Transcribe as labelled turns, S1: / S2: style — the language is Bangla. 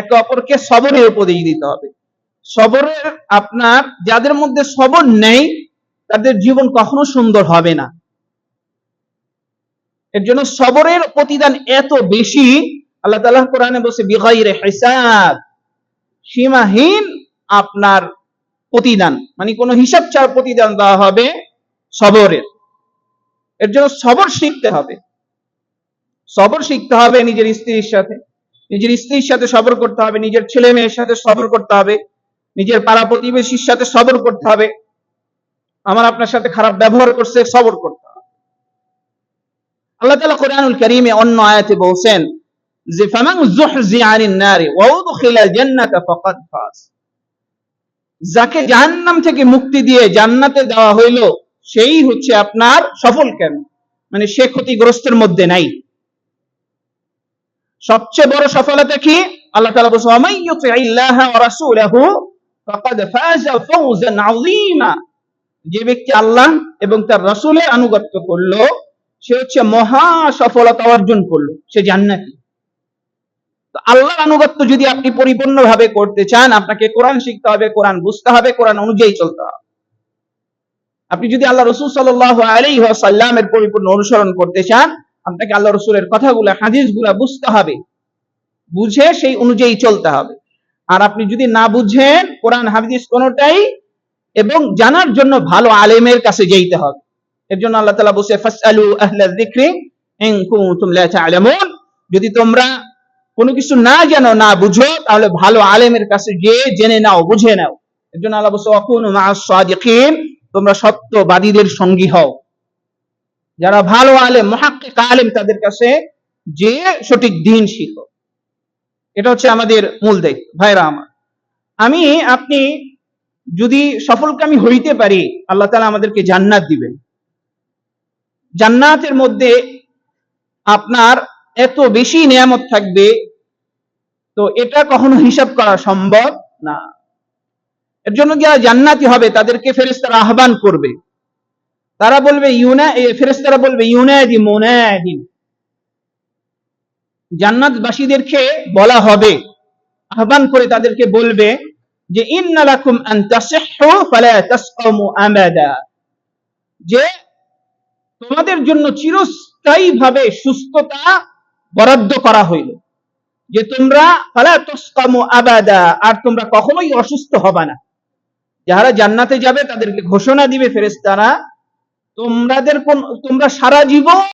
S1: একে অপরকে সবরের উপদেশ দিতে হবে। সবরের আপনার যাদের মধ্যে সবর নেই তাদের জীবন কখনো সুন্দর হবে না। এর জন্য সবরের প্রতিদান এত বেশি, আল্লাহ তাআলা কোরআনে বলছে বিগাইরে হিসাব, সীমাহীন আপনার প্রতিদান, মানে কোনো হিসাব ছাড়া প্রতিদান দেওয়া হবে সবরের। এর জন্য সবর শিখতে হবে। সবর শিখতে হবে নিজের স্ত্রীর সাথে সবর করতে হবে, নিজের ছেলে মেয়ের সাথে সবর করতে হবে, নিজের পাড়া প্রতিবেশীর সাথে সবর করতে হবে। আমার আপনার সাথে খারাপ ব্যবহার করছে, সবর করতে হবে। আল্লাহ তাআলা কোরআনুল কারীমে অন্য আয়াতে বলছেন যে ফামান যুহজি আনিন নারি ওয়া উদখিলাল জান্নাতা ফাকাদ ফাজ, যাকে জাহান্নাম থেকে মুক্তি দিয়ে জান্নাতে দেওয়া হইল সেই হচ্ছে আপনার সফল। কেন? মানে সে ক্ষতিগ্রস্তের মধ্যে নাই। সবচেয়ে বড় সফলতা কি? আল্লাহ তাআলা বলেন ওয়া মাইয়ুতিইল্লাহা ওয়া রাসূলাহু ফাকাদ ফাজা ফাওজান আযীমা, যে ব্যক্তি আল্লাহ এবং তার রাসূলের আনুগত্য করলো সে হচ্ছে মহা সফলতা অর্জন করলো, সে জান্নাতি। তো আল্লাহর আনুগত্য যদি আপনি পরিপূর্ণভাবে করতে চান, আপনাকে কোরআন শিখতে হবে, কোরআন বুঝতে হবে, কোরআন অনুযায়ী চলতে হবে। আপনি যদি আল্লাহ রাসূল সাল্লাল্লাহু আলাইহি ওয়াসাল্লামের পরিপূর্ণ অনুসরণ করতে চান, আপনাকে আল্লাহ রাসূলের কথাগুলো, হাদিসগুলো বুঝতে হবে, বুঝে সেই অনুযায়ী চলতে হবে। আর আপনি যদি না বুঝেন কোরআন হাদিস কোনটাই, এবং জানার জন্য ভালো আলেমের কাছে যেতে হবে। এর জন্য আল্লাহ তাআলা বলেছে ফাসআলু আহলা যিকরি ইন কুনতুম লা তা'লামুন, যদি তোমরা কোনো কিছু না জানো, না বুঝো, তাহলে ভালো আলেমের কাছে গিয়ে জেনে নাও, বুঝে নাও। এর জন্য আল্লাহ বলেছে ওয়াকুনু মা'আস সাদিকিন, তোমরা সত্যবাদীদের সঙ্গী হও। যারা ভালো আলেম, মুহাক্কিক আলেম, তাদের কাছে যে সঠিক দ্বীন শিখো। এটা হচ্ছে আমাদের মূল দায়িত্ব। ভাইরা আমার, আমি আপনি যদি সফলকামী হইতে পারি, আল্লাহ তাআলা আমাদেরকে জান্নাত দিবেন। জান্নাতের মধ্যে আপনার এত বেশি নিয়ামত থাকবে, তো এটা কখনো হিসাব করা সম্ভব না। এর জন্য যারা জান্নাতি হবে তাদেরকে ফেরেশতারা আহ্বান করবে, তারা বলবে ফেরেশতারা বলবে ইউনাদি মুনাদিন, জান্নাতবাসীদেরকে বলা হবে, আহ্বান করে তাদেরকে বলবে যে ইন্না লাকুম আন তাসিহহু ফালা তাসকামু আবাদা, যে তোমাদের জন্য চিরস্থায়ীভাবে সুস্থতা বরাদ্দ করা হইল, যে তোমরা ফালা তাসকামু আবাদা, আর তোমরা কখনোই অসুস্থ হবে না। যারা জান্নাতে যাবে তাদেরকে ঘোষণা দিবে ফেরেশতারা, তোমরা সারা জীবন